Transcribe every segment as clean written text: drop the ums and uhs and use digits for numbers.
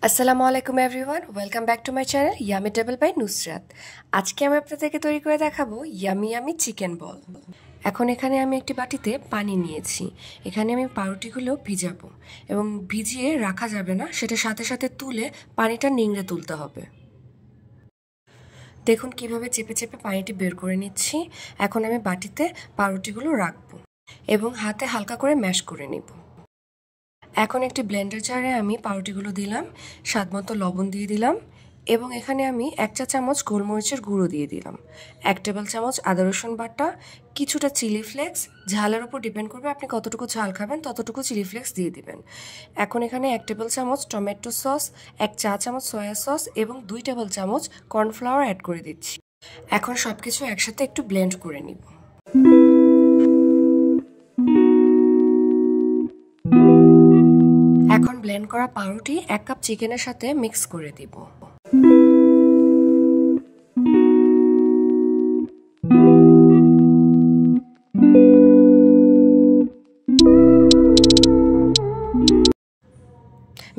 আসসালামু আলাইকুম everyone, welcome back to my channel yummy table by Nusrat. আজকে আমি আপনাদেরকে তৈরি করে দেখাবো ইয়ামি ইয়ামি চিকেন বল। এখন এখানে আমি একটি বাটিতে পানি নিয়েছি। এখানে আমি পাউরুটিগুলো ভিজাবো এবং ভিজিয়ে রাখা যাবে না, সেটা সাথে সাথে তুলে পানিটা নিংড়ে তুলতে হবে। দেখুন কিভাবে চেপে চেপে পানিটি বের করে নিচ্ছি। এখন আমি বাটিতে পাউরুটিগুলো রাখবো এবং হাতে হালকা করে ম্যাশ করে নিব। এখন একটি ব্লেন্ডার জারে আমি পাউরুটিগুলো দিলাম, স্বাদমতো লবণ দিয়ে দিলাম এবং এখানে আমি 1 চা চামচ গোলমরিচের গুঁড়ো দিয়ে দিলাম, 1 টেবিল চামচ আদা রসুন বাটা, কিছুটা চিলি ফ্লেক্স, ঝালের উপর ডিপেন্ড করবে আপনি কতটুকু ঝাল খাবেন ততটুকু চিলি ফ্লেক্স দিয়ে দিবেন। এখন এখানে 1 টেবিল চামচ টমেটো সস, 1 চা চামচ সয়া সস এবং 2 টেবিল চামচ কর্নফ্লাওয়ার অ্যাড করে দিচ্ছি। এখন সব কিছু একসাথে একটু ব্লেন্ড করে নিব। এখন ব্লেন্ড করা পাউরুটি 1 কাপ চিকেনের সাথে মিক্স করে দিব।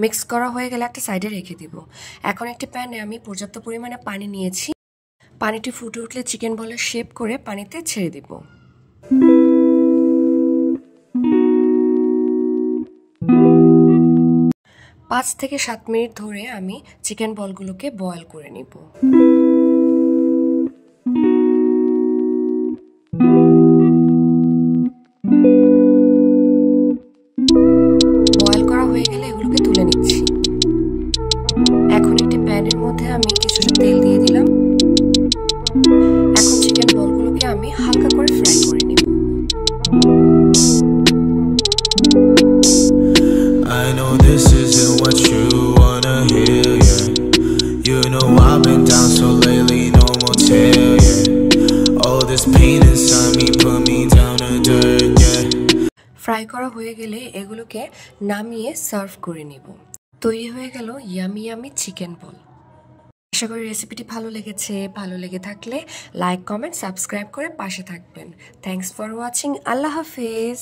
মিক্স করা হয়ে গেলে একটা সাইডে রেখে দিব। এখন একটি প্যানে আমি পর্যাপ্ত পরিমাণে পানি নিয়েছি। পানিটি ফুটে উঠলে চিকেন বলের শেপ করে পানিতে ছেড়ে দিব। পাঁচ থেকে 7 মিনিট ধরে আমি চিকেন বলগুলোকে বয়েল করে নিব। বয়েল করা হয়ে গেলে এগুলোকে তুলে নিচ্ছি। এখন একটি প্যানের মধ্যে আমি কিছুটা তেল দিয়ে দিলাম। এখন চিকেন বলগুলোকে আমি হালকা করে ফ্রাই করে নিব। I know this isn't what you wanna hear, yeah. You know I've been down so lately, no motel, yeah. All this pain inside me put me down to dirt, yeah. Fry করা হয়ে গেলে এগুলোকে নামিয়ে serve করে নিব। তৈরি হয়ে গেল ইয়ামি ইয়ামি চিকেন বল। আশা করি রেসিপিটি ভালো লেগেছে। ভালো লেগে থাকলে লাইক, কমেন্ট, সাবস্ক্রাইব করে পাশে থাকবেন। Thanks for watching. আল্লাহ হাফেজ।